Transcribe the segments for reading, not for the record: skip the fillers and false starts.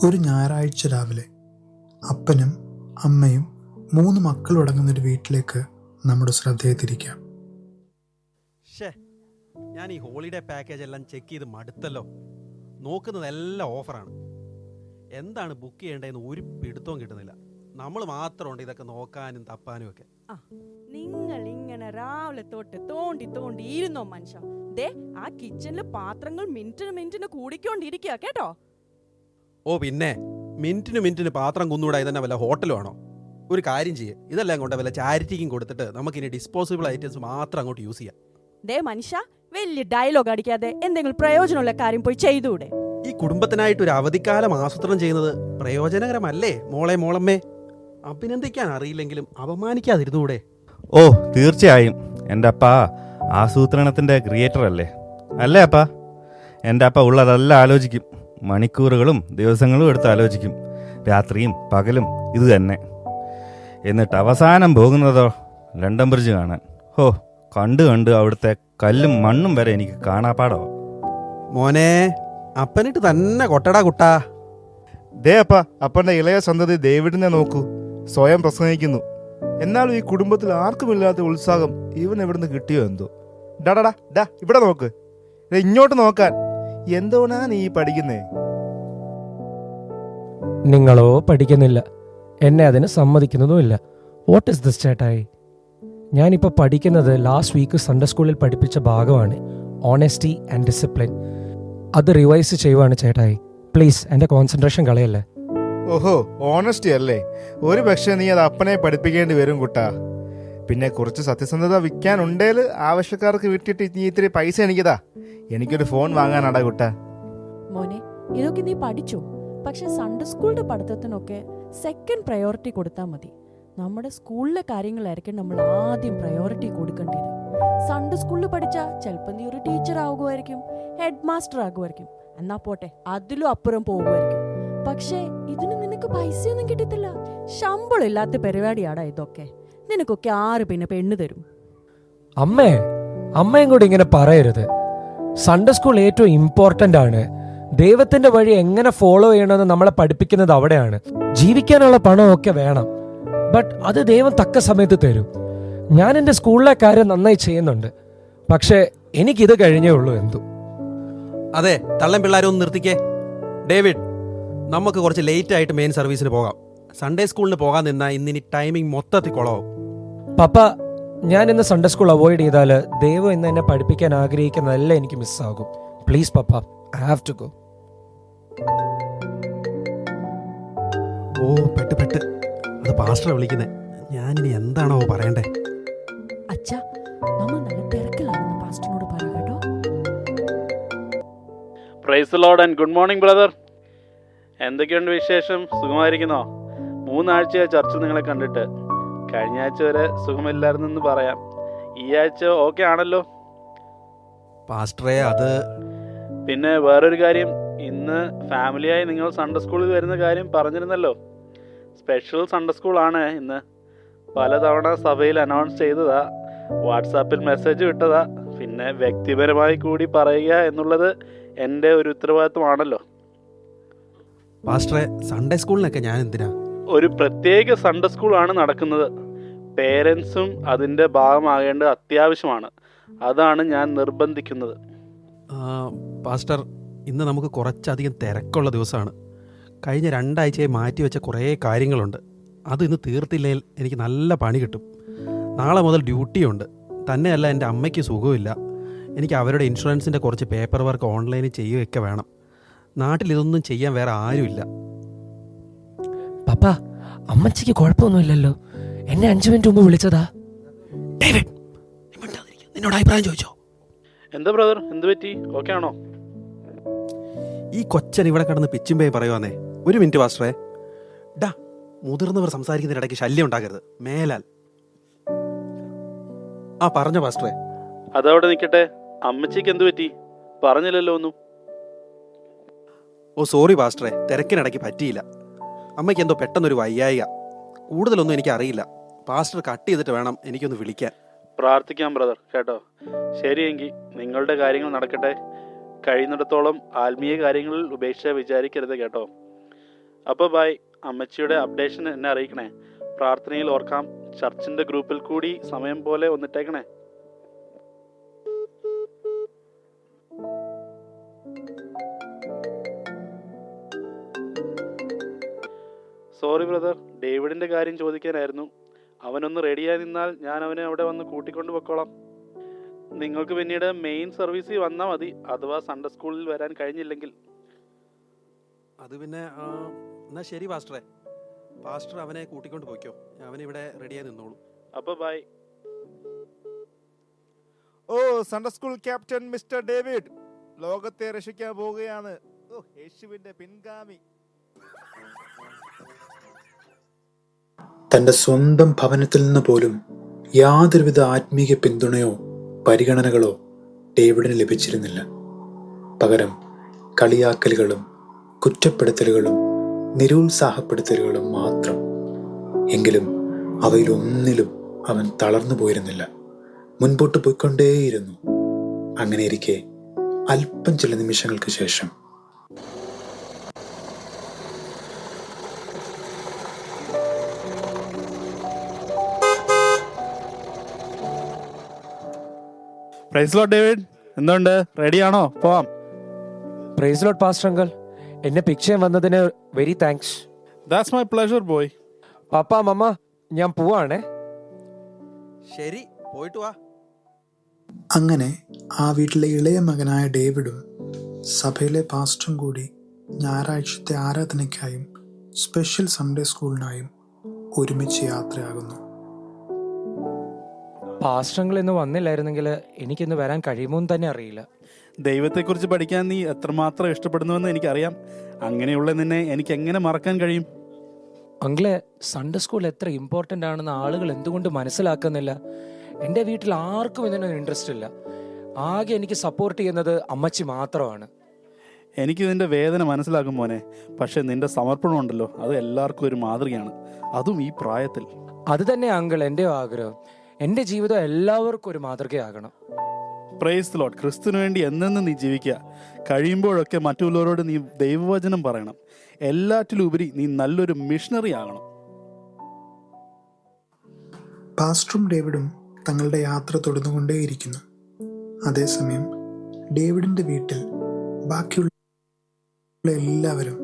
ഒരു ഞായറാഴ്ച രാവിലെ അപ്പനും അമ്മയും 3 മക്കളും അടങ്ങുന്നൊരു വീട്ടിലേക്ക് നമ്മുടെ ശ്രദ്ധയെ തിരിക്കാം. ഞാൻ ഈ ഹോളിഡേ പാക്കേജ് എല്ലാം ചെക്ക് ചെയ്ത് മടുത്തല്ലോ. നോക്കുന്നതെല്ലാം ഓഫറാണ്. എന്താണ് ബുക്ക് ചെയ്യേണ്ടതെന്ന് ഒരു പിടുത്തവും കിട്ടുന്നില്ല. നമ്മൾ മാത്രമുണ്ട് ഇതൊക്കെ നോക്കാനും തപ്പാനും ഒക്കെ. നിങ്ങൾ ഇങ്ങനെ രാവിലെ തൊട്ട് തോണ്ടി തോണ്ടി ഇരുന്നോ മനുഷ്യ. ദേ ആ കിച്ചണില് പാത്രങ്ങൾ മിനിറ്റിന് കൂടിക്കൊണ്ടിരിക്കുക കേട്ടോ. ഓ പിന്നെ മിനിറ്റിന് പാത്രം കുന്നൂടാ. ഇതന്നെ വല്ല ഹോട്ടലും ആണോ? ഒരു കാര്യം ചെയ്യേ, ഇതെല്ലാം കൊണ്ട് വല്ല ചാരിറ്റിക്കും കൊടുത്തിട്ട് നമുക്കിനി ഡിസ്പോസിബിൾ ഐറ്റംസ് മാത്രം അങ്ങോട്ട് യൂസ് ചെയ്യാം. ദേ മനുഷ്യ, വലിയ ഡയലോഗ് അടിക്കാതെ എന്തെങ്കിലും പ്രയോജനമുള്ള കാര്യം പോയി ചെയ്തൂടെ? ഈ കുടുംബത്തിനായിട്ട് ഒരു അവധിക്കാലം ആസൂത്രണം ചെയ്യുന്നത് പ്രയോജനകരമല്ലേ മോളമ്മേ? അഭിനന്ദിക്കാൻ അറിയില്ലെങ്കിലും അപമാനിക്കാതിരുന്നൂടെ? ഓ തീർച്ചയായും. എൻ്റെ അപ്പ ആസൂത്രണത്തിൻ്റെ ക്രിയേറ്റർ അല്ലേ അപ്പ? എൻ്റെ അപ്പ ഉള്ളതെല്ലാം ആലോചിക്കും. മണിക്കൂറുകളും ദിവസങ്ങളും എടുത്ത് ആലോചിക്കും. രാത്രിയും പകലും ഇത് തന്നെ. എന്നിട്ട് അവസാനം പോകുന്നതോ ലണ്ടൻ ബ്രിഡ്ജ് കാണാൻ. ഹോ, കണ്ട് അവിടുത്തെ കല്ലും മണ്ണും വരെ എനിക്ക് കാണാപ്പാടോ. മോനെ, അപ്പനിട്ട് തന്നെ കൊട്ടടാ കുട്ടാ. ദേ അപ്പ, അപ്പൻ്റെ ഇളയ സന്തതി ഡേവിഡിനെ നോക്കൂ, സ്വയം പ്രസംഗിക്കുന്നു. എന്നാലും ഈ കുടുംബത്തിൽ ആർക്കുമില്ലാത്ത ഉത്സാഹം ഇവൻ എവിടുന്ന് കിട്ടിയോ എന്തോ. ഡാ ഇവിടെ നോക്ക്, ഇങ്ങോട്ട് നോക്കാൻ. എന്തോന്നാ നീ പഠിക്കുന്നേ? നിങ്ങളോ പഠിക്കുന്നില്ല, എന്നെ അതിന് സമ്മതിക്കുന്നതുമില്ല. വാട്ട് ഇസ് ദിസ് ചേട്ടായി? ഞാനിപ്പോൾ പഠിക്കുന്നത് ലാസ്റ്റ് വീക്ക് സൺഡേ സ്കൂളിൽ പഠിപ്പിച്ച ഭാഗമാണ്, ഓണസ്റ്റി ആൻഡ് ഡിസിപ്ലിൻ. അത് റിവൈസ് ചെയ്യുവാണ് ചേട്ടായി. പ്ലീസ് എൻ്റെ കോൺസെൻട്രേഷൻ കളയല്ലേ. ഓഹോ, ഓണസ്റ്റി അല്ലേ? ഒരു പക്ഷേ നീ അത് അപ്പനെ പഠിപ്പിക്കേണ്ടി വരും കുട്ടാ. പിന്നെ കുറച്ച് സത്യസന്ധത വിൽക്കാനുണ്ടേൽ ആവശ്യക്കാർക്ക് വിട്ടിട്ട് നീ ഇത്തിരി പൈസ എനിക്കതാ. എനിക്കൊരു ഫോൺ വാങ്ങാനാടാ കുട്ടാ. മോനെ, ഇതൊക്കെ നീ പഠിച്ചു. പക്ഷെ സൺഡേ സ്കൂളിന്റെ പഠിത്തത്തിനൊക്കെ സെക്കൻഡ് പ്രയോറിറ്റി കൊടുത്താൽ മതി. നമ്മുടെ സ്കൂളിലെ കാര്യങ്ങളായിരിക്കും നമ്മൾ ആദ്യം പ്രയോറിറ്റി കൊടുക്കേണ്ടത്. സൺഡേ സ്കൂളിൽ പഠിച്ചാൽ ചിലപ്പോൾ നീ ഒരു ടീച്ചർ ആകുമായിരിക്കും, ഹെഡ് മാസ്റ്റർ ആകുമായിരിക്കും. എന്നാ പോട്ടെ, അതിലും അപ്പുറം പോകുമായിരിക്കും. പക്ഷേ ഇതിന് നിനക്ക് പൈസയൊന്നും കിട്ടത്തില്ല. ശമ്പളം ഇല്ലാത്ത പരിപാടിയാടാ ഇതൊക്കെ. നിനക്കൊക്കെ ആര് പിന്നെ പെണ്ണ് തരും? അമ്മയും കൂടി ഇങ്ങനെ പറയരുത്. സൺഡേ സ്കൂൾ ഏറ്റവും ഇമ്പോർട്ടൻ്റ് ആണ്. ദൈവത്തിന്റെ വഴി എങ്ങനെ ഫോളോ ചെയ്യണമെന്ന് നമ്മളെ പഠിപ്പിക്കുന്നത് അവിടെയാണ്. ജീവിക്കാനുള്ള പണമൊക്കെ വേണം, ബട്ട് അത് ദൈവം തക്ക സമയത്ത് തരും. ഞാൻ എൻ്റെ സ്കൂളിലെ കാര്യം നന്നായി ചെയ്യുന്നുണ്ട്, പക്ഷേ എനിക്കിത് കഴിഞ്ഞേ ഉള്ളൂ എന്തോ. അതെ, തള്ളൻ പിള്ളേരൊന്നും നിർത്തിക്കേ. ഡേവിഡ്, നമുക്ക് കുറച്ച് ലേറ്റ് ആയിട്ട് മെയിൻ സർവീസിന് പോകാം. സൺഡേ സ്കൂളിന് പോകാൻ നിന്നാൽ ഇന്നിനി ടൈമിംഗ് മൊത്തത്തിൽ കുളമാവും. പപ്പ, ഞാൻ ഇന്ന് സൺഡേ സ്കൂൾ അവോയ്ഡ് ചെയ്താൽ ദൈവം ഇന്ന് എന്നെ പഠിപ്പിക്കാൻ ആഗ്രഹിക്കുന്നതെല്ലാം എനിക്ക് മിസ്സാകും. Please papa, I have to go. ഓ പെട്ട് അത് പാസ്റ്ററെ വിളിക്കുന്നേ. ഞാനിനി എന്താണോ പറയണ്ടേ? അച്ഛാ, നമ്മൾ നല്ല തിരക്കിലാണെന്ന് പാസ്റ്ററിനോട് പറയാം കേട്ടോ. Praise the Lord and good morning brother. എന്തൊക്കെയുണ്ട് വിശേഷം? സുഖമായിരിക്കുന്നോ? 3 ആഴ്ചയായി ചർച്ചിൽ നിങ്ങളെ കണ്ടിട്ട്. കഴിഞ്ഞ ആഴ്ച വരെ സുഖമില്ലായിരുന്നെന്ന് പറയാം. ഈ ആഴ്ച ഓക്കെ ആണല്ലോ? പാസ്റ്ററെ, അത് പിന്നെ വേറൊരു കാര്യം, ഇന്ന് ഫാമിലിയായി നിങ്ങൾ സൺഡേ സ്കൂളിൽ വരുന്ന കാര്യം പറഞ്ഞിരുന്നല്ലോ. സ്പെഷ്യൽ സൺഡേ സ്കൂളാണ് ഇന്ന്. പലതവണ സഭയിൽ അനൗൺസ് ചെയ്തതാ, വാട്സാപ്പിൽ മെസ്സേജ് വിട്ടതാ. പിന്നെ വ്യക്തിപരമായി കൂടി പറയുക എന്നുള്ളത് എൻ്റെ ഒരു ഉത്തരവാദിത്വമാണല്ലോ. പാസ്റ്ററെ, സൺഡേ സ്കൂളിനൊക്കെ ഞാൻ എന്തിനാ? ഒരു പ്രത്യേക സൺഡേ സ്കൂളാണ് നടക്കുന്നത്. പേരൻസും അതിൻ്റെ ഭാഗമാകേണ്ടത് അത്യാവശ്യമാണ്. അതാണ് ഞാൻ നിർബന്ധിക്കുന്നത്. പാസ്റ്റർ, ഇന്ന് നമുക്ക് കുറച്ചധികം തിരക്കുള്ള ദിവസമാണ്. കഴിഞ്ഞ 2 ആഴ്ചയായി മാറ്റിവെച്ച കുറേ കാര്യങ്ങളുണ്ട്. അത് ഇന്ന് തീർത്തില്ലെങ്കിൽ എനിക്ക് നല്ല പണി കിട്ടും. നാളെ മുതൽ ഡ്യൂട്ടിയുണ്ട്. തന്നെയല്ല, എൻ്റെ അമ്മയ്ക്ക് സുഖമില്ല. എനിക്ക് അവരുടെ ഇൻഷുറൻസിൻ്റെ കുറച്ച് പേപ്പർ വർക്ക് ഓൺലൈനിൽ ചെയ്യുകയൊക്കെ വേണം. നാട്ടിൽ ഇതൊന്നും ചെയ്യാൻ വേറെ ആരുമില്ല. പപ്പ, അമ്മച്ചിക്ക് കുഴപ്പമൊന്നുമില്ലല്ലോ? എന്നെ 5 മിനിറ്റ് മുമ്പ് വിളിച്ചതാ. ഡേവിഡ്, നിന്നോട് അഭിപ്രായം ചോദിച്ചോ? എന്താ ബ്രദർ, എന്ത് പറ്റി? ഓക്കെ ആണോ? ഈ കൊച്ചൻ ഇവിടെ കിടന്ന് പിച്ചുമ്പേ പറയുവാന്നേ. 1 മിനിറ്റ് പാസ്റ്ററെ. ഡാ, മുതിർന്നവർ സംസാരിക്കുന്നതിനിടയ്ക്ക് ശല്യം ഉണ്ടാക്കരുത്, മേലാൽ. പറഞ്ഞ പാസ്റ്ററെ. അതവിടെ നിൽക്കട്ടെ. അമ്മച്ചിക്ക് എന്ത് പറ്റി? പറഞ്ഞില്ലല്ലോ ഒന്നും. ഓ സോറി പാസ്റ്ററെ, തിരക്കിനിടയ്ക്ക് പറ്റിയില്ല. അമ്മയ്ക്ക് എന്തോ പെട്ടെന്നൊരു വയ്യായിക. കൂടുതലൊന്നും എനിക്കറിയില്ല. പാസ്റ്റർ കട്ട് ചെയ്തിട്ട് വേണം എനിക്കൊന്ന് വിളിക്കാൻ. പ്രാർത്ഥിക്കാം ബ്രദർ, കേട്ടോ? ശരിയെങ്കിൽ നിങ്ങളുടെ കാര്യങ്ങൾ നടക്കട്ടെ. കഴിയുന്നിടത്തോളം ആത്മീയ കാര്യങ്ങളിൽ ഉപേക്ഷ വിചാരിക്കരുത്, കേട്ടോ? അപ്പോൾ ബൈ. അമ്മച്ചിയുടെ അപ്ഡേഷൻ എന്നെ അറിയിക്കണേ. പ്രാർത്ഥനയിൽ ഓർക്കാം. ചർച്ചിൻ്റെ ഗ്രൂപ്പിൽ കൂടി സമയം പോലെ ഒന്നിട്ടേക്കണേ. സോറി ബ്രദർ, ഡേവിഡിൻ്റെ കാര്യം ചോദിക്കാനായിരുന്നു. അവനൊന്ന് റെഡിയായി നിന്നാൽ ഞാൻ അവനെ അവിടെ വന്ന് കൂട്ടിക്കൊണ്ട് പൊക്കോളാം. നിങ്ങൾക്ക് പിന്നീട് മെയിൻ സർവീസിൽ വന്നാൽ മതി, അഥവാ സൺഡേ സ്കൂളിൽ വരാൻ കഴിഞ്ഞില്ലെങ്കിൽ. അത് പിന്നെ എന്നാ ശരി പാസ്റ്ററെ. പാസ്റ്റർ അവനെ കൂട്ടിക്കൊണ്ട് പോയിക്കോ, അവനിവിടെ റെഡിയായി നിന്നോളൂ. അപ്പോൾ ബൈ. ഓ Sunday school captain mister David ലോകത്തെ രക്ഷിക്കാൻ പോവുകയാണ്. ഓ യേശുവിന്റെ പിൻഗാമി. തൻ്റെ സ്വന്തം ഭവനത്തിൽ നിന്ന് പോലും യാതൊരുവിധ ആത്മീയ പിന്തുണയോ പരിഗണനകളോ ഡേവിഡിന് ലഭിച്ചിരുന്നില്ല. പകരം കളിയാക്കലുകളും കുറ്റപ്പെടുത്തലുകളും നിരുത്സാഹപ്പെടുത്തലുകളും മാത്രം. എങ്കിലും അവയിലൊന്നിലും അവൻ തളർന്നു പോയിരുന്നില്ല, മുൻപോട്ട് പോയിക്കൊണ്ടേയിരുന്നു. അങ്ങനെയിരിക്കെ അല്പം ചില നിമിഷങ്ങൾക്ക് ശേഷം പ്രൈസ് ലോർഡ് ഡേവിഡ്, എന്തുണ്ട്? റെഡിയാണോ? പോവാം. പ്രൈസ് ലോർഡ് പാസ്റ്റർ അങ്കിൾ, എന്നെ പിക്ക് ചെയ്യാൻ വന്നതിന് very thanks. That's my pleasure boy. Papa mama, ഞാൻ പോവാണേ. ശരി, പോയിട്ട് വാ. അങ്ങനെ ആ വീട്ടിലെ ഇളയ മകനായ ഡേവിഡും സഭയിലെ പാസ്റ്ററും കൂടി ഞായറാഴ്ചത്തെ ആരാധനയ്ക്കായും സ്പെഷ്യൽ സൺഡേ സ്കൂളിനായും ഒരുമിച്ച് യാത്രയാകുന്നു. പാസ്റ്റർ അങ്കിൾ ഇന്ന് വന്നില്ലായിരുന്നെങ്കിൽ എനിക്കിന്ന് വരാൻ കഴിയുമോ എന്ന് തന്നെ അറിയില്ല. ദൈവത്തെക്കുറിച്ച് പഠിക്കാൻ നീ എത്രമാത്രം ഇഷ്ടപ്പെടുന്നുവെന്ന് എനിക്കറിയാം. അങ്ങനെയുള്ള നിന്നെ എനിക്ക് എങ്ങനെ മറക്കാൻ കഴിയും? അങ്കിളെ, സൺഡേ സ്കൂൾ എത്ര ഇമ്പോർട്ടൻ്റ് ആണെന്ന് ആളുകൾ എന്തുകൊണ്ട് മനസ്സിലാക്കുന്നില്ല? എൻ്റെ വീട്ടിൽ ആർക്കും ഇതിനൊന്നും ഇൻട്രസ്റ്റ് ഇല്ല. ആകെ എനിക്ക് സപ്പോർട്ട് ചെയ്യുന്നത് അമ്മച്ചി മാത്രമാണ്. എനിക്ക് നിന്റെ വേദന മനസ്സിലാക്കും മോനെ. പക്ഷെ നിന്റെ സമർപ്പണം ഉണ്ടല്ലോ, അത് എല്ലാവർക്കും ഒരു മാതൃകയാണ്, അതും ഈ പ്രായത്തിൽ. അത് തന്നെ അങ്കിൾ എൻ്റെ ആഗ്രഹം. എൻ്റെ ജീവിതം എല്ലാവർക്കും ഒരു മാതൃകയാകണം. Praise the Lord. ക്രിസ്തുവിന് വേണ്ടി എന്നെന്നും നീ ജീവിക്കുക. കഴിയുമ്പോഴൊക്കെ മറ്റുള്ളവരോട് നീ ദൈവവചനം പറയണം. എല്ലാറ്റിലുപരി നീ നല്ലൊരു മിഷണറി ആകണം. പാസ്റ്ററും ഡേവിഡും തങ്ങളുടെ യാത്ര തുടർന്നുകൊണ്ടേയിരിക്കുന്നു. അതേസമയം ഡേവിഡിൻ്റെ വീട്ടിൽ ബാക്കിയുള്ള എല്ലാവരും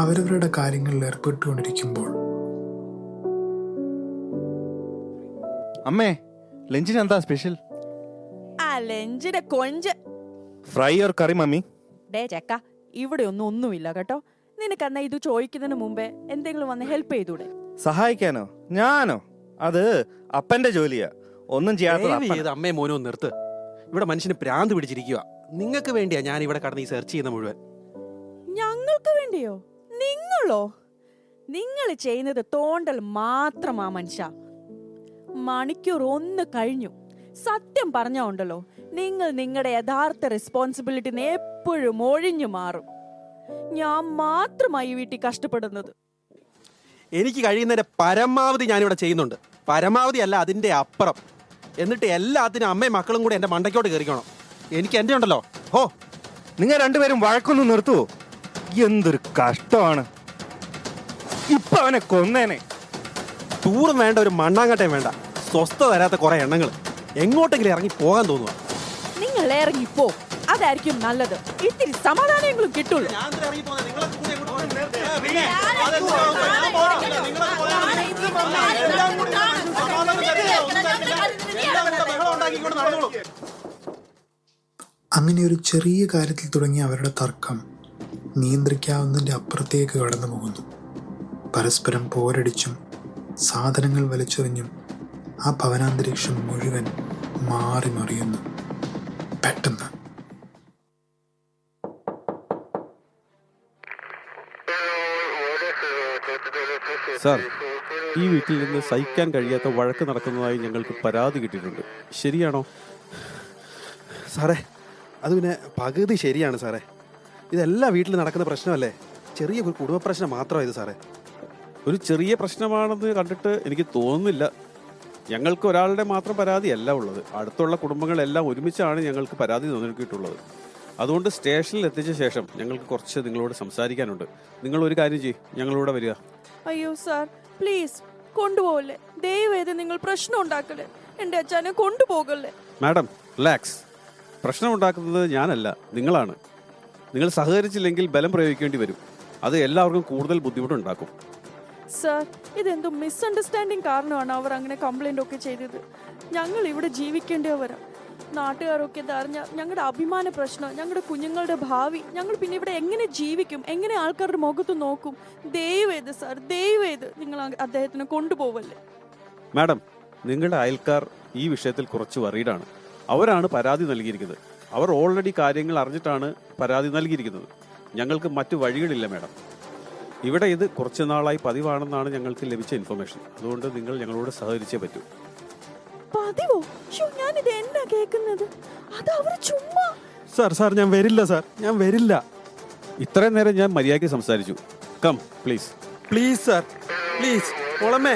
അവരവരുടെ കാര്യങ്ങളിൽ ഏർപ്പെട്ടുകൊണ്ടിരിക്കുമ്പോൾ അമ്മേ, ലഞ്ചിന് എന്താ സ്പെഷ്യൽ? ആ ലഞ്ചിന് കൊഞ്ച്. Fry or curry mummy? ഡേ ചെക്ക, ഇവിടെ ഒന്നുമില്ല കേട്ടോ. നിനക്കെന്നാ ഇത് ചോദിക്കുന്നതിന് മുമ്പേ എന്തെങ്കിലും വന്ന് ഹെൽപ്പ് ചെയ്തൂടെ? സഹായിക്കാനോ? ഞാനോ? അത് അപ്പന്റെ ജോലിയാ. ഒന്നും ചെയ്യാത്ത ചെയ്ത് അമ്മയെ മോനോ നിർത്ത്. ഇവിടെ മനുഷ്യന് പ്രാന്ത് പിടിച്ചിരിക്കുക. നിങ്ങൾക്ക് വേണ്ടിയാ ഞാൻ ഇവിടെ കടന്ന് ഈ സെർച്ച് ചെയ്യുന്ന മുഴുവൻ. ഞങ്ങൾക്ക് വേണ്ടിയോ? നിങ്ങളോ? നിങ്ങൾ ചെയ്യുന്നത് തോണ്ടൽ മാത്രമാ മനുഷ്യ. മണിക്കൂർ 1 കഴിഞ്ഞു. സത്യം പറഞ്ഞാ ഉണ്ടല്ലോ, നിങ്ങൾ നിങ്ങളുടെ യഥാർത്ഥ റെസ്പോൺസിബിലിറ്റിന് എപ്പോഴും ഒഴിഞ്ഞു മാറും. ഞാൻ മാത്രമായി വീട്ടിൽ കഷ്ടപ്പെടുന്നത്. എനിക്ക് കഴിയുന്നതിന്റെ പരമാവധി ഞാനിവിടെ ചെയ്യുന്നുണ്ട്. പരമാവധി അല്ല, അതിന്റെ അപ്പുറം. എന്നിട്ട് എല്ലാത്തിനും അമ്മയും മക്കളും കൂടെ എന്റെ മണ്ടയ്ക്കോട്ട് കയറിക്കണം. എനിക്ക് എന്റെ ഉണ്ടല്ലോ. ഓ, നിങ്ങൾ രണ്ടുപേരും വഴക്കൊന്നും നിർത്തുവോ? എന്തൊരു കഷ്ടമാണ്. ഇപ്പൊ അവനെ കൊന്നേനെ. ടൂറും വേണ്ട, ഒരു മണ്ണാങ്കട്ടയും വേണ്ട, സ്വസ്ഥത തരാത്ത കുറെ എണ്ണങ്ങൾ. എങ്ങോട്ടെങ്കിലും ഇറങ്ങി പോകാൻ തോന്നുക. നിങ്ങൾ ഇറങ്ങിപ്പോ, അതായിരിക്കും നല്ലത്. ഇത്തിരി സമാധാനങ്ങളും കിട്ടുള്ളൂ. അങ്ങനെ ഒരു ചെറിയ കാര്യത്തിൽ തുടങ്ങിയ അവരുടെ തർക്കം നിയന്ത്രിക്കാവുന്നതിൻ്റെ അപ്പുറത്തേക്ക് കടന്നു പോകുന്നു. പരസ്പരം പോരടിച്ചും സാധനങ്ങൾ വലിച്ചെറിഞ്ഞും ആ ഭവനാന്തരീക്ഷം മുഴുവൻ മാറി മറിയുന്നു. പെട്ടെന്ന് സാർ, ഈ വീട്ടിൽ നിന്ന് സഹിക്കാൻ കഴിയാത്ത വഴക്ക് നടക്കുന്നതായി ഞങ്ങൾക്ക് പരാതി കിട്ടിയിട്ടുണ്ട്. ശരിയാണോ സാറേ? അത് പിന്നെ പകുതി ശരിയാണ് സാറേ. ഇതെല്ലാ വീട്ടിൽ നടക്കുന്ന പ്രശ്നമല്ലേ. ചെറിയ ഒരു കുടുംബ പ്രശ്നം മാത്രമാണ് ഇത് സാറേ. ഒരു ചെറിയ പ്രശ്നമാണെന്ന് കണ്ടിട്ട് എനിക്ക് തോന്നുന്നില്ല. ഞങ്ങൾക്ക് ഒരാളുടെ മാത്രം പരാതിയല്ല ഉള്ളത്. അടുത്തുള്ള കുടുംബങ്ങളെല്ലാം ഒരുമിച്ചാണ് ഞങ്ങൾക്ക് പരാതി നൽകിയിട്ടുള്ളത്. അതുകൊണ്ട് സ്റ്റേഷനിൽ എത്തിച്ച ശേഷം ഞങ്ങൾക്ക് കുറച്ച് നിങ്ങളോട് സംസാരിക്കാനുണ്ട്. നിങ്ങൾ ഒരു കാര്യം ചെയ്യും, ഞങ്ങളിവിടെ വരിക. അയ്യോ സാർ, പ്ലീസ് കൊണ്ടുപോകല്ലേ. ദയവേത് നിങ്ങൾ പ്രശ്നം ഉണ്ടാക്കല്ലേ. എൻ്റെ അച്ഛനെ കൊണ്ടുപോകല്ലേ. Madam relax. പ്രശ്നം ഉണ്ടാക്കുന്നത് ഞാനല്ല, നിങ്ങളാണ്. നിങ്ങൾ സഹകരിച്ചില്ലെങ്കിൽ ബലം പ്രയോഗിക്കേണ്ടി വരും. അത് എല്ലാവർക്കും കൂടുതൽ ബുദ്ധിമുട്ടുണ്ടാക്കും. സാർ, ഇതെന്തോ മിസ്അണ്ടർസ്റ്റാൻഡിങ് കാരണമാണ് അവർ അങ്ങനെ കംപ്ലൈൻ്റ് ഒക്കെ ചെയ്തത്. ഞങ്ങൾ ഇവിടെ ജീവിക്കേണ്ടവരാ. നാട്ടുകാരൊക്കെ ഇതറിഞ്ഞാൽ ഞങ്ങളുടെ അഭിമാന പ്രശ്നം, ഞങ്ങളുടെ കുഞ്ഞുങ്ങളുടെ ഭാവി, ഞങ്ങൾ പിന്നെ ഇവിടെ എങ്ങനെ ജീവിക്കും, എങ്ങനെ ആൾക്കാരുടെ മുഖത്ത് നോക്കും? ദയവേത് സാർ, ദയവേത് നിങ്ങൾ അദ്ദേഹത്തിനെ കൊണ്ടുപോവല്ലേ. മാഡം, നിങ്ങളുടെ അയൽക്കാർ ഈ വിഷയത്തിൽ കുറച്ച് വറീഡാണ്. അവരാണ് പരാതി നൽകിയിരിക്കുന്നത്. അവർ ഓൾറെഡി കാര്യങ്ങൾ അറിഞ്ഞിട്ടാണ് പരാതി നൽകിയിരിക്കുന്നത്. ഞങ്ങൾക്ക് മറ്റു വഴികളില്ല മാഡം. ഇവിടെ ഇത് കുറച്ച് നാളായി പതിവാണെന്നാണ് ഞങ്ങൾക്ക് ലഭിച്ച ഇൻഫർമേഷൻ. അതുകൊണ്ട് നിങ്ങൾ ഞങ്ങളോട് സഹകരിച്ചേ പറ്റൂ. പതിവോ? ഞാനിത് എന്നാ കേൾക്കുന്നത്? അത് അവർ ചുമ്മാ. സാർ ഞാൻ വരില്ല സാർ, ഞാൻ വരില്ല. ഇത്രയും നേരം ഞാൻ മര്യാദയ്ക്ക് സംസാരിച്ചു. Come please. Please sir, please. മോളമ്മേ,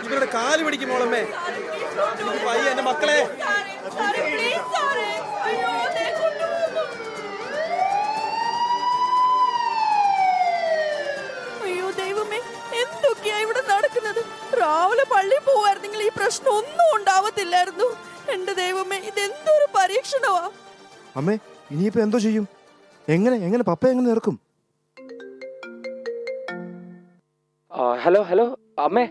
ഇവരുടെ കാല് പിടിക്കും മോളമ്മേ. എന്റെ മക്കളെ. അയ്യോ ദൈവമേ, എന്തൊക്കെയാ ഇവിടെ നടക്കുന്നത്? രാവിലെ പള്ളിയിൽ പോവായിരുന്നെങ്കിൽ ഈ പ്രശ്നം ഒന്നും ഉണ്ടാവത്തില്ലായിരുന്നു. എന്റെ ദൈവമേ, ഇതെന്തൊരു പരീക്ഷണമാ. അമ്മേ, ഇനിയിപ്പോ എന്തോ ചെയ്യും? എങ്ങനെ പപ്പ എങ്ങനെ ഇറക്കും? ഹലോ ഹലോ അമ്മേ,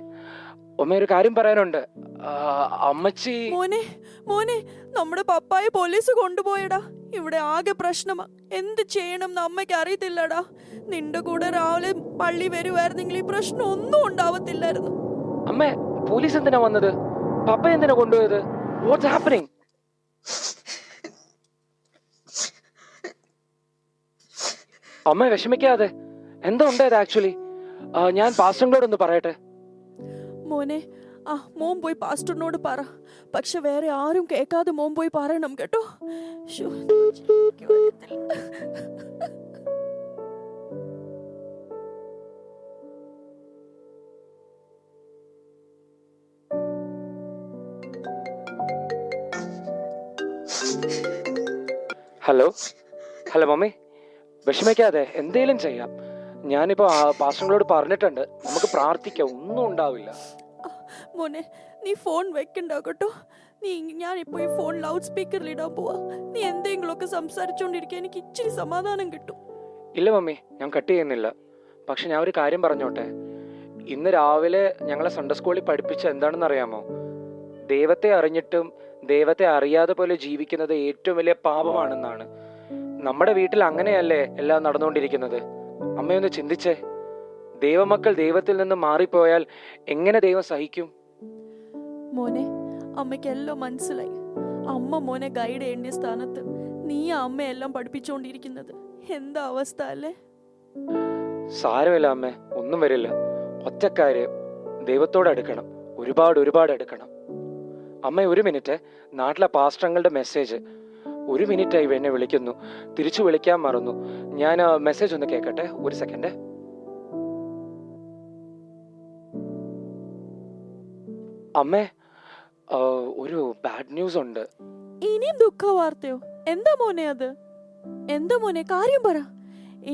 അമ്മ ഒരു കാര്യം പറയാനുണ്ട്. അമ്മച്ചി. മോനെ, നമ്മുടെ പപ്പായെ പോലീസ് കൊണ്ടുപോയടാ. ഇവിടെ ആകെ പ്രശ്നമാ. എന്ത് ചെയ്യണം എന്ന് അമ്മയ്ക്ക് അറിയത്തില്ലടാ. നിന്റെ കൂടെ രാവിലെ പള്ളി വരുവായിരുന്നെങ്കിൽ ഈ പ്രശ്നം ഒന്നും ഉണ്ടാവത്തില്ലായിരുന്നു. അമ്മേ, പോലീസ് എന്തിനാ വന്നത്? പപ്പ എന്തിനാ കൊണ്ടുപോയത്? What's happening? അമ്മ വിഷമിക്കാതെ. എന്താ ഉണ്ടായത് ആക്ച്വലി? ഞാൻ പാസ്റ്ററിനോടൊന്ന് പറയട്ടെ. മോനെ, മോൻ പോയി പാസ്റ്ററിനോട് പറ. പക്ഷെ വേറെ ആരും കേൾക്കാതെ മോൻ പോയി പറയണം കേട്ടോ. ഹലോ മമ്മി, വിഷമിക്കാതെ, എന്തേലും ചെയ്യാം. ഞാനിപ്പോ പാസ്റ്ററിനോട് പറഞ്ഞിട്ടുണ്ട്. നമുക്ക് പ്രാർത്ഥിക്കാം, ഒന്നും ഉണ്ടാവില്ല. മോനെ, നീ ഫോൺ വെക്കണ്ട കേട്ടോ. ഞാനിപ്പോ ഈ ഫോൺ ലൗഡ് സ്പീക്കറിൽ ഇടാൻ പോവാ. നീ എന്തെങ്കിലുമൊക്കെ സംസാരിച്ചോണ്ടിരിക്കാൻ എനിക്ക് ഇച്ചിരി സമാധാനം കിട്ടും. ഇല്ല മമ്മി, ഞാൻ കട്ട് ചെയ്യുന്നില്ല. പക്ഷെ ഞാൻ ഒരു കാര്യം പറഞ്ഞോട്ടെ. ഇന്ന് രാവിലെ ഞങ്ങളെ സൺഡേ സ്കൂളിൽ പഠിപ്പിച്ച എന്താണെന്ന് അറിയാമോ? ദൈവത്തെ അറിഞ്ഞിട്ടും ദൈവത്തെ അറിയാതെ പോലെ ജീവിക്കുന്നത് ഏറ്റവും വലിയ പാപമാണെന്നാണ്. നമ്മുടെ വീട്ടിൽ അങ്ങനെയല്ലേ എല്ലാം നടന്നുകൊണ്ടിരിക്കുന്നത്? അമ്മയൊന്ന് ചിന്തിച്ചേ. ദൈവമക്കൾ ദൈവത്തിൽ നിന്ന് മാറിപ്പോയാൽ എങ്ങനെ ദൈവം സഹിക്കും? മോനെ, അമ്മയ്ക്ക് എല്ലാം മനസ്സിലായി. അമ്മ മോനെ ഗൈഡ് ചെയ്യേണ്ട സ്ഥാനത്ത് നീ അമ്മയെല്ലാം പഠിപ്പിച്ചുകൊണ്ടിരിക്കുന്നത്. എന്താ അവസ്ഥ അല്ലേ? സാരമില്ല അമ്മേ, ഒന്നും വരില്ല. ഒറ്റക്കാര്യം, ദൈവത്തോട് അടുക്കണം, ഒരുപാട് അടുക്കണം. അമ്മ ഒരു മിനിറ്റ്, നാട്ടിലെ പാസ്റ്ററുകളുടെ മെസ്സേജ്. ഒരു മിനിറ്റായി എന്നെ വിളിക്കുന്നു. തിരിച്ചു വിളിക്കാൻ മറന്നു. ഞാൻ മെസ്സേജ് ഒന്ന് കേൾക്കട്ടെ, ഒരു സെക്കൻഡ്. അമ്മേ, ഒരു ബാഡ് ന്യൂസ് ഉണ്ട്. ഇനിയും ദുഃഖ വാർത്തയോ? എന്താ മോനെ അത്? എന്താ മോനെ, കാര്യം പറ.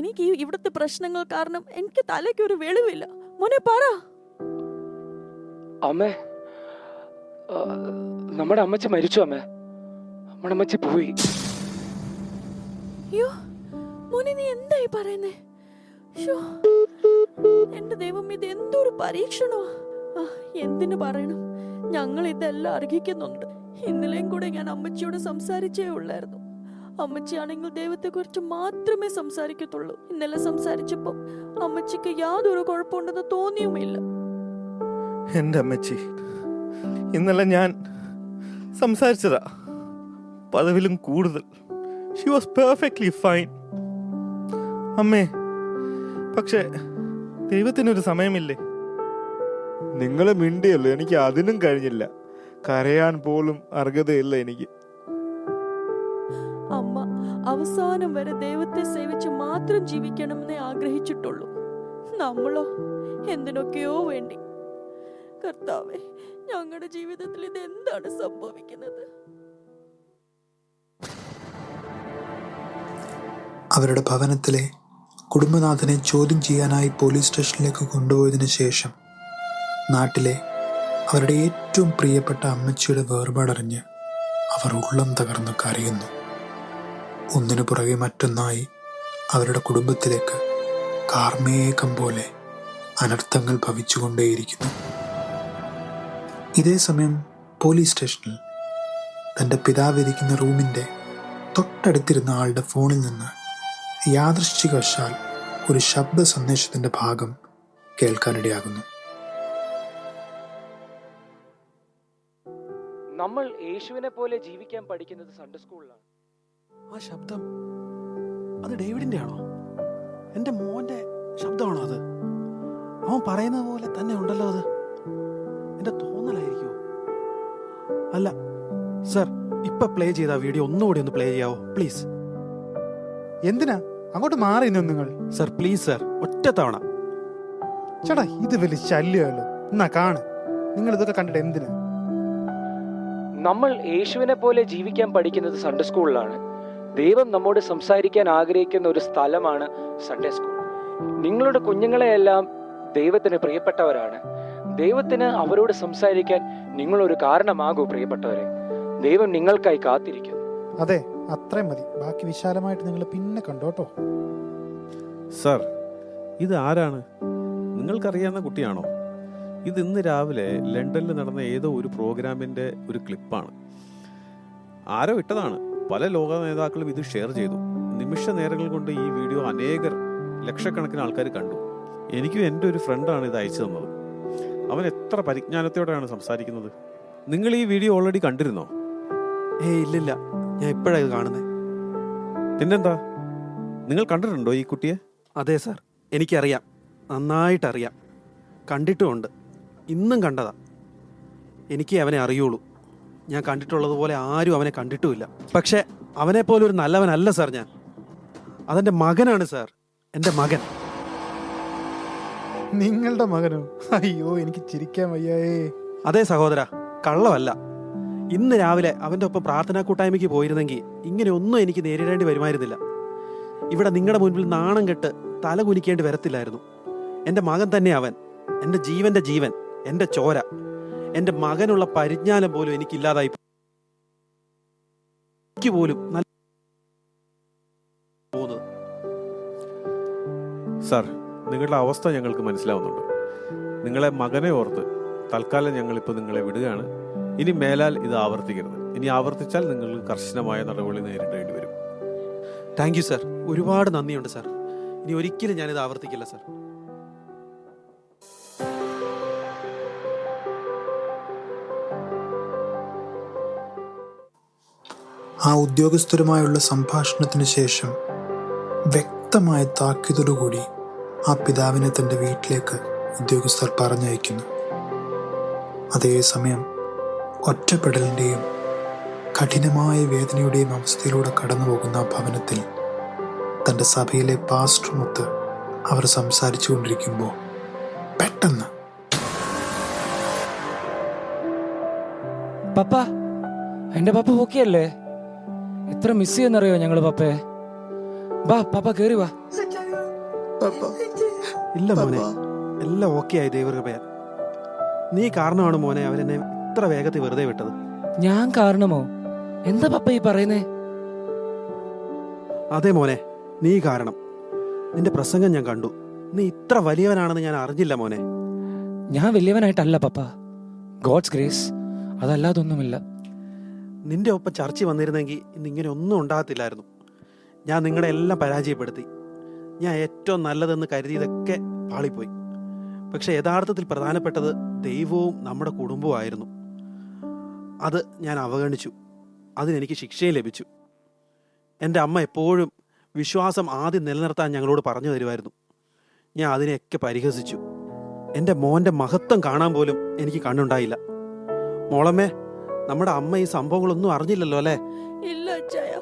എനിക്ക് ഈ ഇവിടുത്തെ പ്രശ്നങ്ങൾ കാരണം എനിക്ക് തലയ്ക്ക് ഒരു വെളിവില്ല. മോനെ പറ. അമ്മേ, നമ്മുടെ അമ്മച്ചി മരിച്ചു അമ്മേ. നമ്മുടെ അമ്മച്ചി പോയി. അയ്യോ മോനെ, നീ എന്തായി പറയുന്നേ? എന്റെ ദൈവം, ഇത് എന്തൊരു പരീക്ഷണമാ. എന്തിനു പറയണം, ഞങ്ങൾ ഇതെല്ലാം അർഹിക്കുന്നുണ്ട്. ഇന്നലെയും കൂടെ ഞാൻ അമ്മച്ചിയോട് സംസാരിച്ചേ ഉള്ളായിരുന്നു. അമ്മച്ചിയാണെങ്കിൽ ദൈവത്തെ കുറിച്ച് മാത്രമേ സംസാരിക്കത്തുള്ളൂ. ഇന്നലെ സംസാരിച്ചപ്പോ അമ്മച്ചിക്ക് യാതൊരു കുഴപ്പമുണ്ടെന്ന് തോന്നിയുമില്ല. എന്റെ അമ്മച്ചി, ഇന്നലെ ഞാൻ സംസാരിച്ചതാ, പദവിലും കൂടുതൽ. She was perfectly fine. അമ്മേ, പക്ഷേ ദൈവത്തിനൊരു സമയമില്ലേ? നിങ്ങൾ മിണ്ടിയല്ലോ, എനിക്ക് അതിനും കഴിഞ്ഞില്ല. കരയാൻ പോലും അർഹതയില്ല എനിക്ക്. അമ്മ അവസാനം വരെ ദൈവത്തെ സേവിച്ച് മാത്രം ജീവിക്കണമെന്നേ ആഗ്രഹിച്ചിട്ടുള്ളൂ. നമ്മളോ എന്തിനൊക്കെയോ വേണ്ടി. കർത്താവേ, ഞങ്ങളുടെ ജീവിതത്തിൽ ഇത് എന്താണ് സംഭവിക്കുന്നത്? അവരുടെ ഭവനത്തിലെ കുടുംബനാഥനെ ചോദ്യം ചെയ്യാനായി പോലീസ് സ്റ്റേഷനിലേക്ക് കൊണ്ടുപോയതിനു ശേഷം നാട്ടിലെ അവരുടെ ഏറ്റവും പ്രിയപ്പെട്ട അമ്മച്ചിയുടെ വേർപാടറിഞ്ഞ് അവർ ഉള്ളം തകർന്ന് കരയുന്നു. ഒന്നിനു പുറകെ മറ്റൊന്നായി അവരുടെ കുടുംബത്തിലേക്ക് കാർമേഘം പോലെ അനർത്ഥങ്ങൾ ഭവിച്ചുകൊണ്ടേയിരിക്കുന്നു. ഇതേ സമയം പോലീസ് സ്റ്റേഷനിൽ തൻ്റെ പിതാവിരിക്കുന്ന റൂമിൻ്റെ തൊട്ടടുത്തിരുന്ന ആളുടെ ഫോണിൽ നിന്ന് യാദൃശ്ചികവശാൽ ഒരു ശബ്ദ സന്ദേശത്തിൻ്റെ ഭാഗം കേൾക്കാനിടയാകുന്നു. നമ്മൾ യേശുവിനെ പോലെ ജീവിക്കാൻ പഠിക്കുന്നത് സൺഡേ സ്കൂളിലാണ്. ആ ശബ്ദം അത് ഡേവിഡിൻ്റെ ആണോ? എൻ്റെ മോൻ്റെ ശബ്ദമാണോ അത്? അവൻ പറയുന്നത് പോലെ തന്നെ ഉണ്ടല്ലോ അത്. എൻ്റെ തോന്നലായിരിക്കുമോ? അല്ല സർ, ഇപ്പൊ പ്ലേ ചെയ്ത വീഡിയോ ഒന്നുകൂടി ഒന്ന് പ്ലേ ചെയ്യാവോ പ്ലീസ്? എന്തിനാ അങ്ങോട്ട് മാറി നിങ്ങൾ? സർ പ്ലീസ് സർ, ഒറ്റ തവണ. ചേട്ടാ, ഇത് വലിയ ശല്യമല്ലോ. എന്നാ കാണ്. നിങ്ങൾ ഇതൊക്കെ കണ്ടിട്ട് എന്തിനാ? നമ്മൾ യേശുവിനെ പോലെ ജീവിക്കാൻ പഠിക്കുന്നത് സൺഡേ സ്കൂളിലാണ്. ദൈവം നമ്മോട് സംസാരിക്കാൻ ആഗ്രഹിക്കുന്ന ഒരു സ്ഥലമാണ് സൺഡേ സ്കൂൾ. നിങ്ങളുടെ കുഞ്ഞുങ്ങളെയെല്ലാം ദൈവത്തിന് പ്രിയപ്പെട്ടവരാണ്. ദൈവത്തിന് അവരോട് സംസാരിക്കാൻ നിങ്ങളൊരു കാരണമാകൂ പ്രിയപ്പെട്ടവരെ. ദൈവം നിങ്ങൾക്കായി കാത്തിരിക്കുന്നു. അതെ, അത്രയും മതി. ബാക്കി വിശാലമായിട്ട് നിങ്ങൾ പിന്നെ കണ്ടോട്ടോ. സർ, ഇത് ആരാണ്? നിങ്ങൾക്കറിയാവുന്ന കുട്ടിയാണോ? ഇത് ഇന്ന് രാവിലെ ലണ്ടനിൽ നടന്ന ഏതോ ഒരു പ്രോഗ്രാമിൻ്റെ ഒരു ക്ലിപ്പാണ്. ആരോ ഇട്ടതാണ്. പല ലോക നേതാക്കളും ഇത് ഷെയർ ചെയ്തു. നിമിഷ നേരങ്ങൾ കൊണ്ട് ഈ വീഡിയോ അനേകർ ലക്ഷക്കണക്കിന് ആൾക്കാർ കണ്ടു. എനിക്കും എൻ്റെ ഒരു ഫ്രണ്ടാണ് ഇത് അയച്ചു തന്നത്. അവൻ എത്ര പരിജ്ഞാനത്തോടെയാണ് സംസാരിക്കുന്നത്. നിങ്ങൾ ഈ വീഡിയോ ഓൾറെഡി കണ്ടിരുന്നോ? ഇല്ലില്ല, ഞാൻ ഇപ്പോഴാണ് ഇത് കാണുന്നത്. പിന്നെന്താ, നിങ്ങൾ കണ്ടിട്ടുണ്ടോ ഈ കുട്ടിയെ? അതെ സാർ, എനിക്കറിയാം, നന്നായിട്ടറിയാം. കണ്ടിട്ടുമുണ്ട്, ഇന്നും കണ്ടതാ. എനിക്ക് അവനെ അറിയുള്ളൂ. ഞാൻ കണ്ടിട്ടുള്ളതുപോലെ ആരും അവനെ കണ്ടിട്ടുമില്ല. പക്ഷേ അവനെപ്പോലെ ഒരു നല്ലവനല്ല സാർ ഞാൻ. അതെൻ്റെ മകനാണ് സാർ, എൻ്റെ മകൻ. നിങ്ങളുടെ മകനോ? അയ്യോ, എനിക്ക് ചിരിക്കാൻ വയ്യായേ. അതെ സഹോദര, കള്ളമല്ല. ഇന്ന് രാവിലെ അവൻ്റെ ഒപ്പം പ്രാർത്ഥനാ കൂട്ടായ്മയ്ക്ക് പോയിരുന്നെങ്കിൽ ഇങ്ങനെ ഒന്നും എനിക്ക് നേരിടേണ്ടി വരുമായിരുന്നില്ല. ഇവിടെ നിങ്ങളുടെ മുൻപിൽ നാണം കെട്ട് തല കുനിക്കേണ്ടി വരത്തില്ലായിരുന്നു. എൻ്റെ മകൻ തന്നെ അവൻ, എൻ്റെ ജീവൻ്റെ ജീവൻ, എൻ്റെ ചോര. എൻ്റെ മകനുള്ള പരിജ്ഞാനം പോലും എനിക്കില്ലാതായി പോലും പോകുന്നത്. സാർ, നിങ്ങളുടെ അവസ്ഥ ഞങ്ങൾക്ക് മനസ്സിലാവുന്നുണ്ട്. നിങ്ങളെ മകനെ ഓർത്ത് തൽക്കാലം ഞങ്ങളിപ്പോൾ നിങ്ങളെ വിടുകയാണ്. ഇനി മേലാൽ ഇത് ആവർത്തിക്കരുത്. ഇനി ആവർത്തിച്ചാൽ നിങ്ങൾക്ക് കർശനമായ നടപടി നേരിടേണ്ടി വരും. താങ്ക് യു സാർ, ഒരുപാട് നന്ദിയുണ്ട് സാർ. ഇനി ഒരിക്കലും ഞാനിത് ആവർത്തിക്കില്ല സാർ. ആ ഉദ്യോഗസ്ഥരുമായുള്ള സംഭാഷണത്തിന് ശേഷം വ്യക്തമായ താക്കീതോടുകൂടി ആ പിതാവിനെ തൻ്റെ വീട്ടിലേക്ക് ഉദ്യോഗസ്ഥർ പറഞ്ഞയക്കുന്നു. അതേസമയം ഒറ്റപ്പെടലിൻ്റെയും കഠിനമായ വേദനയുടെയും അവസ്ഥയിലൂടെ കടന്നു പോകുന്ന ആ ഭവനത്തിൽ തൻ്റെ സഭയിലെ പാസ്റ്ററുമൊത്ത് അവർ സംസാരിച്ചു കൊണ്ടിരിക്കുമ്പോൾ പെട്ടെന്ന് പപ്പ, എന്റെ പപ്പ ഓക്കെ അല്ലേ? എത്ര മിസ് ചെയ്യുന്നറിയോ ഞങ്ങള് പപ്പയെ. വാ പപ്പ, കേറി വാ. ഇല്ല മോനെ, എല്ലാം ഓക്കെ ആയി ദൈവകൃപയാൽ. നീ കാരണമാണ് മോനെ അവരെന്നെ ഇത്ര വേഗത്തിൽ വെറുതെ വിട്ടത്. ഞാൻ കാരണമോ? എന്താ പപ്പ ഈ പറയുന്നേ? അതെ മോനെ, നീ കാരണം. നിന്റെ പ്രസംഗം ഞാൻ കണ്ടു. നീ ഇത്ര വലിയവനാണെന്ന് ഞാൻ അറിഞ്ഞില്ല മോനെ. ഞാൻ വലിയവനായിട്ടല്ല പപ്പ, ഗോഡ്സ് ഗ്രേസ്, അതല്ലാതൊന്നുമില്ല. നിന്റെ ഒപ്പം ചർച്ച വന്നിരുന്നെങ്കിൽ ഇന്ന് ഇങ്ങനെ ഒന്നും ഉണ്ടാകത്തില്ലായിരുന്നു. ഞാൻ നിങ്ങളെ എല്ലാം പരാജയപ്പെടുത്തി. ഞാൻ ഏറ്റവും നല്ലതെന്ന് കരുതിയതൊക്കെ പാളിപ്പോയി. പക്ഷെ യഥാർത്ഥത്തിൽ പ്രധാനപ്പെട്ടത് ദൈവവും നമ്മുടെ കുടുംബവും ആയിരുന്നു. അത് ഞാൻ അവഗണിച്ചു. അതിനെനിക്ക് ശിക്ഷയും ലഭിച്ചു. എൻ്റെ അമ്മ എപ്പോഴും വിശ്വാസം ആദ്യം നിലനിർത്താൻ ഞങ്ങളോട് പറഞ്ഞു തരുമായിരുന്നു. ഞാൻ അതിനെയൊക്കെ പരിഹസിച്ചു. എൻ്റെ മോൻ്റെ മഹത്വം കാണാൻ പോലും എനിക്ക് കണ്ണുണ്ടായില്ല. മോളമ്മേ, നമ്മുടെ അമ്മ ഈ സംഭവങ്ങളൊന്നും അറിഞ്ഞില്ലല്ലോ അല്ലേ? ഇല്ല അച്ചായ,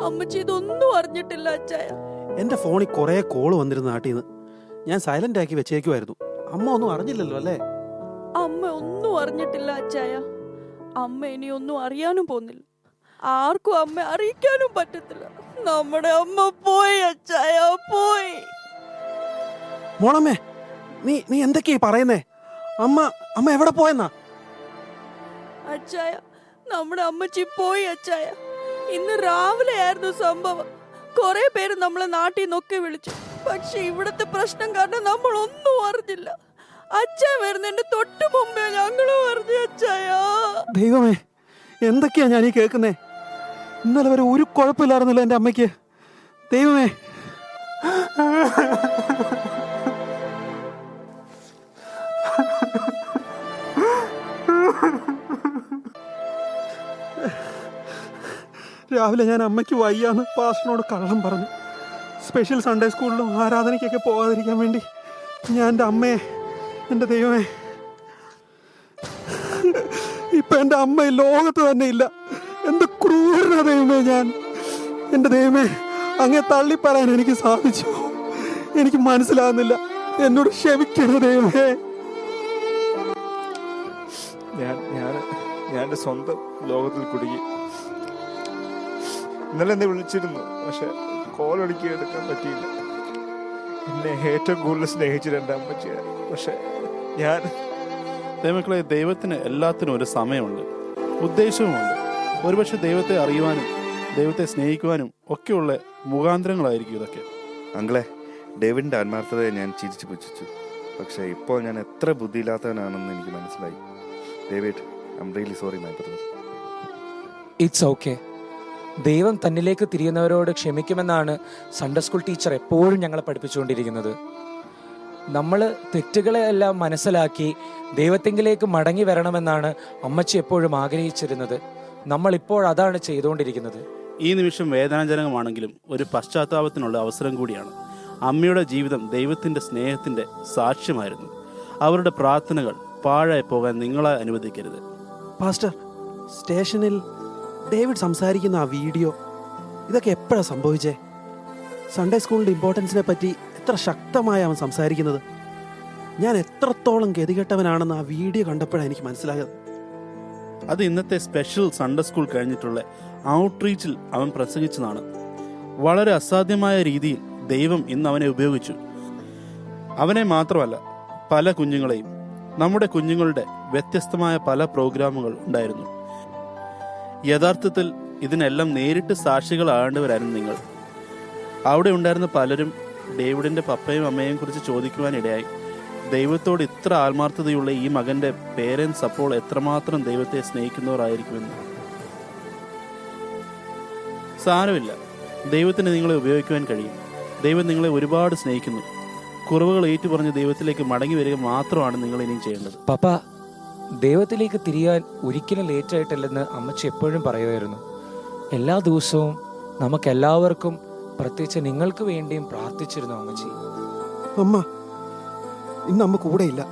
അമ്മച്ചി ഇതൊന്നും അറിഞ്ഞിട്ടില്ല അച്ചായ. എൻ്റെ ഫോണിൽ കുറേ കോള് വന്നിരുന്ന നാട്ടിൽ നിന്ന്. ഞാൻ സൈലന്റ് ആക്കി വെച്ചേക്കുമായിരുന്നു. അമ്മ ഒന്നും അറിഞ്ഞില്ലല്ലോ അല്ലേ? അമ്മ ഒന്നും അറിഞ്ഞിട്ടില്ല അച്ചായ. അമ്മ ഇനി ഒന്നും അറിയാനും പോകുന്നില്ല. ആർക്കും അമ്മ അറിയിക്കാനും പറ്റത്തില്ല. നമ്മുടെ അമ്മ പോയി അച്ചായ, പോയി. മോളമ്മേ, നീ എന്തൊക്കെയാ പറയുന്നേ? അമ്മ എവിടെ പോയെന്നാ? അച്ചായ, നമ്മുടെ അമ്മച്ചി പോയി അച്ചായ. ഇന്ന് രാവിലെ ആയിരുന്നു സംഭവം. കുറെ പേര് നമ്മളെ നാട്ടിൽ നിന്നൊക്കെ വിളിച്ചു. പക്ഷെ ഇവിടത്തെ പ്രശ്നം കാരണം നമ്മൾ ഒന്നും അറിഞ്ഞില്ല. അച്ഛൻ വരുന്നതിന്റെ തൊട്ട് മുമ്പേ ഞങ്ങള് പറഞ്ഞു അച്ചായ. ദൈവമേ, എന്തൊക്കെയാ ഞാൻ ഈ കേൾക്കുന്നേ? ഇന്നലെ വരെ ഒരു കുഴപ്പമില്ലായിരുന്നല്ലോ എൻ്റെ അമ്മയ്ക്ക്. ദൈവമേ. രാവിലെ ഞാൻ അമ്മയ്ക്ക് വയ്യാന്ന് പാസ്റ്ററിനോട് കള്ളം പറഞ്ഞു. സ്പെഷ്യൽ സൺഡേ സ്കൂളിലും ആരാധനയ്ക്കൊക്കെ പോകാതിരിക്കാൻ വേണ്ടി ഞാൻ എൻ്റെ അമ്മയെ, എൻ്റെ ദൈവമേ, ഇപ്പൊ എൻ്റെ അമ്മ ഈ ലോകത്ത് തന്നെ ഇല്ല. എന്ത് ക്രൂരനാ ദൈവമേ ഞാൻ. എൻ്റെ ദൈവമേ, അങ്ങേ തള്ളിപ്പറയാൻ എനിക്ക് സാധിച്ചു. എനിക്ക് മനസ്സിലാകുന്നില്ല. എന്നോട് ക്ഷമിക്കണം ദൈവമേ. ഞാൻ എൻ്റെ സ്വന്തം ലോകത്തിൽ കുടുങ്ങി. ഇന്നലെ എന്നെ വിളിച്ചിരുന്നു, പക്ഷെ കോൾ എടുക്കാൻ പറ്റിയില്ല. എന്നെ ഏറ്റവും കൂടുതൽ സ്നേഹിച്ചത് എൻ്റെ അമ്മച്ചിയാണ്. പക്ഷെ ഞാൻ ദൈവമക്കളെ, ദൈവത്തിന് എല്ലാത്തിനും ഒരു സമയമുണ്ട്, ഉദ്ദേശവുമുണ്ട്. ഒരുപക്ഷെ ദൈവത്തെ അറിയുവാനും ദൈവത്തെ സ്നേഹിക്കുവാനും ഒക്കെയുള്ള മുഖാന്തരങ്ങളായിരിക്കും ഇതൊക്കെ. അങ്കിളെ, ഡേവിഡിൻ്റെ ആത്മാർത്ഥതയെ ഞാൻ ചിരിച്ചു പുച്ഛിച്ചു. പക്ഷേ ഇപ്പോൾ ഞാൻ എത്ര ബുദ്ധിയില്ലാത്തവനാണെന്ന് എനിക്ക് മനസ്സിലായി. David, I am really sorry my brother. It's okay. ദൈവം തന്നിലേക്ക് തിരിയുന്നവരോട് ക്ഷമിക്കുമെന്നാണ് സൺഡേ സ്കൂൾ ടീച്ചർ എപ്പോഴും ഞങ്ങളെ പഠിപ്പിച്ചുകൊണ്ടിരിക്കുന്നത്. നമ്മൾ തെറ്റുകളെല്ലാം മനസ്സിലാക്കി ദൈവത്തെങ്കിലേക്ക് മടങ്ങി വരണമെന്നാണ് അമ്മച്ചി എപ്പോഴും ആഗ്രഹിച്ചിരുന്നത്. നമ്മളിപ്പോൾ അതാണ് ചെയ്തുകൊണ്ടിരിക്കുന്നത്. ഈ നിമിഷം വേദനാജനകമാണെങ്കിലും ഒരു പശ്ചാത്താപത്തിനുള്ള അവസരം കൂടിയാണ്. അമ്മയുടെ ജീവിതം ദൈവത്തിൻ്റെ സ്നേഹത്തിൻ്റെ സാക്ഷ്യമായിരുന്നു. അവരുടെ പ്രാർത്ഥനകൾ പാഴായി പോകാൻ നിങ്ങളെ അനുവദിക്കരുത്. പാസ്റ്റർ, സ്റ്റേഷനിൽ ഡേവിഡ് സംസാരിക്കുന്ന ആ വീഡിയോ, ഇതൊക്കെ എപ്പോഴാണ് സംഭവിച്ചേ? സൺഡേ സ്കൂളിൻ്റെ ഇമ്പോർട്ടൻസിനെ പറ്റി എത്ര ശക്തമായി അവൻ സംസാരിക്കുന്നത്. ഞാൻ എത്രത്തോളം ഗതികെട്ടവനാണെന്ന് ആ വീഡിയോ കണ്ടപ്പോഴാണ് എനിക്ക് മനസ്സിലായത്. അത് ഇന്നത്തെ സ്പെഷ്യൽ സൺഡേ സ്കൂൾ കഴിഞ്ഞിട്ടുള്ള ഔട്ട്റീച്ചിൽ അവൻ പ്രസംഗിച്ചതാണ്. വളരെ അസാധ്യമായ രീതിയിൽ ദൈവം ഇന്ന് അവനെ ഉപയോഗിച്ചു. അവനെ മാത്രമല്ല, പല കുഞ്ഞുങ്ങളെയും. നമ്മുടെ കുഞ്ഞുങ്ങളുടെ വ്യത്യസ്തമായ പല പ്രോഗ്രാമുകൾ ഉണ്ടായിരുന്നു. യഥാർത്ഥത്തിൽ ഇതിനെല്ലാം നേരിട്ട് സാക്ഷികളാകേണ്ടവരായിരുന്നു നിങ്ങൾ. അവിടെ ഉണ്ടായിരുന്ന പലരും ഡേവിഡിൻ്റെ പപ്പയും അമ്മയെയും കുറിച്ച് ചോദിക്കുവാനിടയായി. ദൈവത്തോട് ഇത്ര ആത്മാർത്ഥതയുള്ള ഈ മകൻ്റെ പേരൻസ് അപ്പോൾ എത്രമാത്രം ദൈവത്തെ സ്നേഹിക്കുന്നവരായിരിക്കുമെന്ന്. സാരമില്ല, ദൈവത്തിന് നിങ്ങളെ ഉപയോഗിക്കുവാൻ കഴിയും. ദൈവം നിങ്ങളെ ഒരുപാട് സ്നേഹിക്കുന്നു. കുറവുകൾ ഏറ്റുപറഞ്ഞ് ദൈവത്തിലേക്ക് മടങ്ങി വരിക മാത്രമാണ് നിങ്ങൾ ഇനിയും ചെയ്യേണ്ടത്. പപ്പ, ദൈവത്തിലേക്ക് തിരിയാൻ ഒരിക്കലും ലേറ്റ് ആയിട്ടില്ലെന്ന് അമ്മച്ചി എപ്പോഴും പറയുമായിരുന്നു. എല്ലാ ദിവസവും നമുക്കെല്ലാവർക്കും, പ്രത്യേകിച്ച് നിങ്ങൾക്ക് വേണ്ടിയും പ്രാർത്ഥിച്ചിരുന്നു അമ്മച്ചി. അമ്മ, ഇന്ന് അമ്മ കൂടെയില്ല.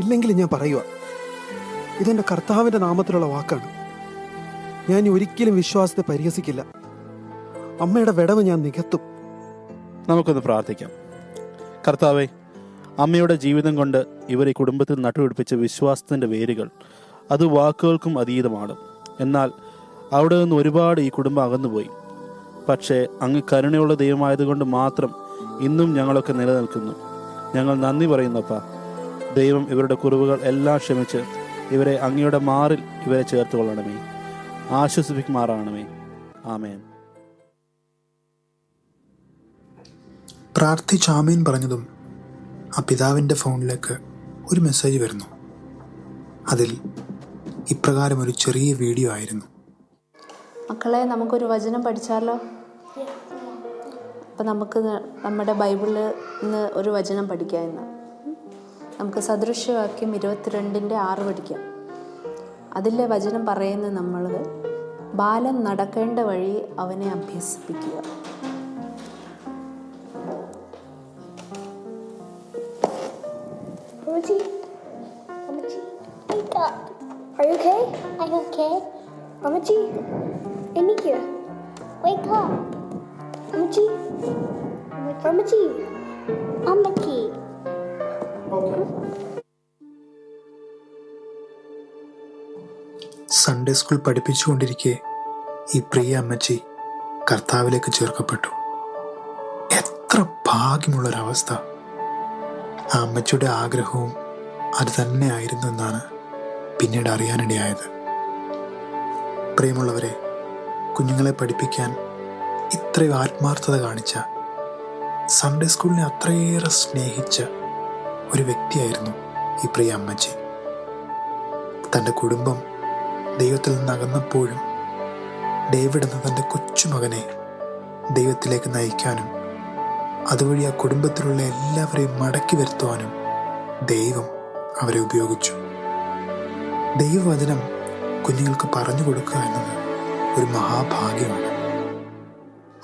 ഇല്ലെങ്കിൽ ഞാൻ പറയുക, ഇതെൻ്റെ കർത്താവിൻ്റെ നാമത്തിലുള്ള വാക്കാണ്. ഞാൻ ഒരിക്കലും വിശ്വാസത്തെ പരിഹസിക്കില്ല. അമ്മയുടെ വിടവ് ഞാൻ നികത്തും. നമുക്കൊന്ന് പ്രാർത്ഥിക്കാം. കർത്താവേ, അമ്മയുടെ ജീവിതം കൊണ്ട് ഇവർ ഈ കുടുംബത്തിൽ നട്ടുപിടിപ്പിച്ച വിശ്വാസത്തിൻ്റെ വേരുകൾ അത് വാക്കുകൾക്കും അതീതമാണ്. എന്നാൽ അവിടെ നിന്ന് ഒരുപാട് ഈ കുടുംബം അകന്നുപോയി. പക്ഷേ അങ്ങ് കരുണയുള്ള ദൈവമായതുകൊണ്ട് മാത്രം ഇന്നും ഞങ്ങളൊക്കെ നിലനിൽക്കുന്നു. ഞങ്ങൾ നന്ദി പറയുന്നപ്പ. ദൈവം ഇവരുടെ കുറവുകൾ എല്ലാം ക്ഷമിച്ച് ഇവരെ അങ്ങയുടെ മാറിൽ ഇവരെ ചേർത്ത് കൊള്ളണമേ, ആശ്വസിപ്പിക്കുമാറാണമേ. ആമേൻ. പ്രാർത്ഥിച്ച് ആമേൻ പറഞ്ഞതും ആ പിതാവിൻ്റെ ഫോണിലേക്ക് ഒരു മെസ്സേജ് വരുന്നു. അതിൽ ഇപ്രകാരം ഒരു ചെറിയ വീഡിയോ ആയിരുന്നു. മക്കളെ, നമുക്കൊരു വചനം പഠിച്ചാലോ? അപ്പം നമുക്ക് നമ്മുടെ ബൈബിളിൽ നിന്ന് ഒരു വചനം പഠിക്കാം. ഇന്ന് നമുക്ക് സദൃശ്യവാക്യം 22:6 പഠിക്കാം. അതിലെ വചനം പറയുന്നത് നമ്മൾ ബാലൻ നടക്കേണ്ട വഴി അവനെ അഭ്യസിപ്പിക്കുക. Are you okay? I'm okay. Amachi, Enika, wake up. Amachi, Amachi, Amachi. Sunday school പഠിപ്പിച്ചുകൊണ്ടിരിക്കെ ഈ പ്രിയ അമ്മച്ചി കർത്താവിലേക്ക് ചേർക്കപ്പെട്ടു. എത്ര ഭാഗ്യമുള്ളൊരവസ്ഥ! ആ അമ്മച്ചിയുടെ ആഗ്രഹവും അത് തന്നെയായിരുന്നു എന്നാണ് പിന്നീട് അറിയാനിടയായത്. പ്രിയമുള്ളവരെ, കുഞ്ഞുങ്ങളെ പഠിപ്പിക്കാൻ ഇത്രയും ആത്മാർത്ഥത കാണിച്ച, സൺഡേ സ്കൂളിനെ അത്രയേറെ സ്നേഹിച്ച ഒരു വ്യക്തിയായിരുന്നു ഈ പ്രിയ അമ്മച്ചി. തൻ്റെ കുടുംബം ദൈവത്തിൽ നിന്ന് അകന്നപ്പോഴും ഡേവിഡ് എന്ന തൻ്റെ കൊച്ചുമകനെ ദൈവത്തിലേക്ക് നയിക്കാനും അതുവഴി ആ കുടുംബത്തിലുള്ള എല്ലാവരെയും മടക്കി വരുത്തുവാനും ദൈവം അവരെ ഉപയോഗിച്ചു. ദൈവവചനം കുഞ്ഞുങ്ങൾക്ക് പറഞ്ഞു കൊടുക്കുക എന്നത് ഒരു മഹാഭാഗ്യമാണ്.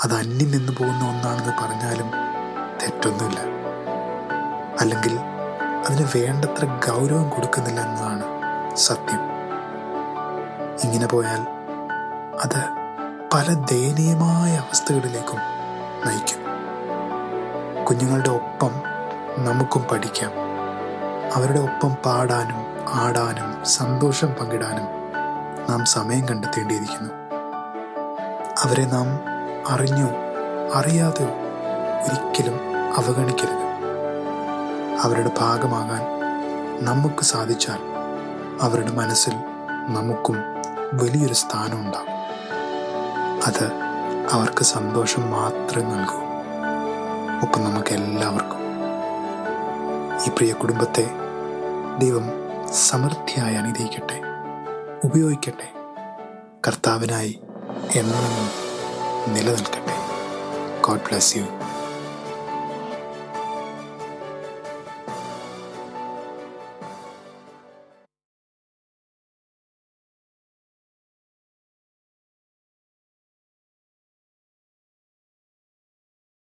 അത് അന്യം നിന്ന് പോകുന്ന ഒന്നാണെന്ന് പറഞ്ഞാലും തെറ്റൊന്നുമില്ല. അല്ലെങ്കിൽ അതിന് വേണ്ടത്ര ഗൗരവം കൊടുക്കുന്നില്ല എന്നതാണ് സത്യം. ഇങ്ങനെ പോയാൽ അത് പല ദയനീയമായ അവസ്ഥകളിലേക്കും നയിക്കും. കുഞ്ഞുങ്ങളുടെ ഒപ്പം നമുക്കും പഠിക്കാം. അവരുടെ ഒപ്പം പാടാനും ആടാനും സന്തോഷം പങ്കിടാനും നാം സമയം കണ്ടെത്തേണ്ടിയിരിക്കുന്നു. അവരെ നാം അറിഞ്ഞോ അറിയാതെയോ ഒരിക്കലും അവഗണിക്കരുത്. അവരുടെ ഭാഗമാകാൻ നമുക്ക് സാധിച്ചാൽ അവരുടെ മനസ്സിൽ നമുക്കും വലിയൊരു സ്ഥാനമുണ്ടാകും. അത് അവർക്ക് സന്തോഷം മാത്രമേ നൽകൂ. ഒപ്പം നമുക്ക് എല്ലാവർക്കും. ഈ പ്രിയ കുടുംബത്തെ ദൈവം സമൃദ്ധിയായി അനുഗ്രഹിക്കട്ടെ, ഉപയോഗിക്കട്ടെ. കർത്താവിനായി എന്നും നിലനിൽക്കട്ടെ. God bless you.